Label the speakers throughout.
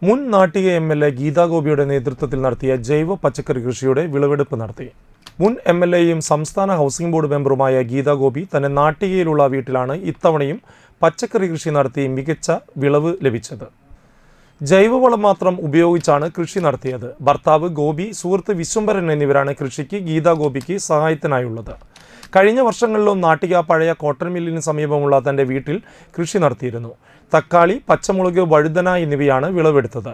Speaker 1: മുൻ നാട്ടിക MLA ഗീതാ ഗോപിയുടെ നേതൃത്വത്തിൽ നടത്തിയ ജൈവ പച്ചക്കറി കൃഷിയുടെ വിളവെടുപ്പ് നടത്തി. മുൻ MLAയും സംസ്ഥാന ഹൗസിംഗ് ബോർഡ് മെമ്പറുമായ ഗീതാ ഗോപി തന്റെ നാട്ടികയിലുള്ള വീട്ടിലാണ് ഇത്തവണയും പച്ചക്കറി കൃഷി നടത്തി മികച്ച വിളവ് ലഭിച്ചത്. ജൈവവളം മാത്രം ഉപയോഗിച്ചാണ് കൃഷി നടത്തിയത്. ഭർത്താവ് ഗോപി, സുഹൃത്ത് വിശ്വംഭരൻ എന്നിവരാണ് കൃഷിക്ക് ഗീതാ ഗോപിക്ക് സഹായത്തിനായുള്ളത്. കഴിഞ്ഞ വർഷങ്ങളിലും നാട്ടിക പഴയ കോട്ടൺ മില്ലിന് സമീപമുള്ള തന്റെ വീട്ടിൽ കൃഷി നടത്തിയിരുന്നു. തക്കാളി, പച്ചമുളക്, വഴുതന എന്നിവയാണ് വിളവെടുത്തത്.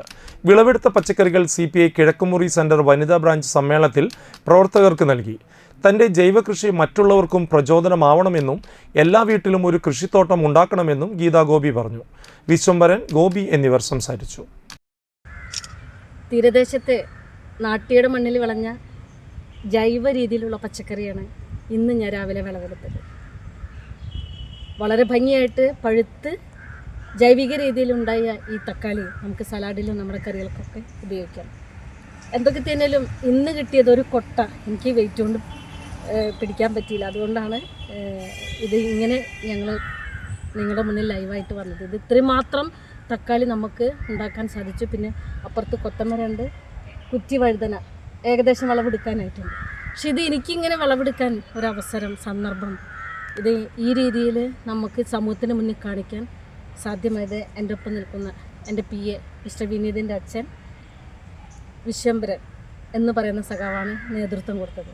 Speaker 1: വിളവെടുത്ത പച്ചക്കറികൾ CPI കിഴക്കുമുറി സെന്റർ വനിതാ ബ്രാഞ്ച് സമ്മേളനത്തിൽ പ്രവർത്തകർക്ക് നൽകി. തന്റെ ജൈവ കൃഷി മറ്റുള്ളവർക്കും പ്രചോദനമാവണമെന്നും എല്ലാ വീട്ടിലും ഒരു കൃഷിത്തോട്ടം ഉണ്ടാക്കണമെന്നും ഗീതാ ഗോപി പറഞ്ഞു. വിശ്വംഭരൻ, ഗോപി എന്നിവർ സംസാരിച്ചു.
Speaker 2: തീരദേശത്തെ നാട്ടിയുടെ മണ്ണിൽ വിളഞ്ഞ ജൈവ രീതിയിലുള്ള പച്ചക്കറിയാണ് ഇന്ന് ഞാൻ രാവിലെ വിളവെടുത്തത്. വളരെ ഭംഗിയായിട്ട് പഴുത്ത് ജൈവിക രീതിയിലുണ്ടായ ഈ തക്കാളി നമുക്ക് സലാഡിലും നമ്മുടെ കറികൾക്കൊക്കെ ഉപയോഗിക്കാം. എന്തൊക്കെ തന്നെയാലും ഇന്ന് കിട്ടിയത് ഒരു കൊട്ട എനിക്ക് വെയിറ്റ് കൊണ്ട് പിടിക്കാൻ പറ്റിയില്ല. അതുകൊണ്ടാണ് ഇത് ഇങ്ങനെ ഞങ്ങൾ നിങ്ങളുടെ മുന്നിൽ ലൈവായിട്ട് വന്നത്. ഇത് ഇത്രയും മാത്രം തക്കാളി നമുക്ക് ഉണ്ടാക്കാൻ സാധിച്ചു. പിന്നെ അപ്പുറത്ത് കൊത്തമരണ്ട്, കുറ്റി വഴുതന ഏകദേശം വിളവെടുക്കാനായിട്ടുണ്ട്. പക്ഷെ ഇത് എനിക്കിങ്ങനെ വിളവെടുക്കാൻ ഒരവസരം, സന്ദർഭം, ഇത് ഈ രീതിയിൽ നമുക്ക് സമൂഹത്തിന് മുന്നിൽ കാണിക്കാൻ സാധ്യമായത് എൻ്റെ ഒപ്പം നിൽക്കുന്ന എൻ്റെ PA മിസ്റ്റർ വിനീതിൻ്റെ അച്ഛൻ വിശ്വംഭരൻ എന്ന് പറയുന്ന സഖാവാണ് നേതൃത്വം കൊടുത്തത്.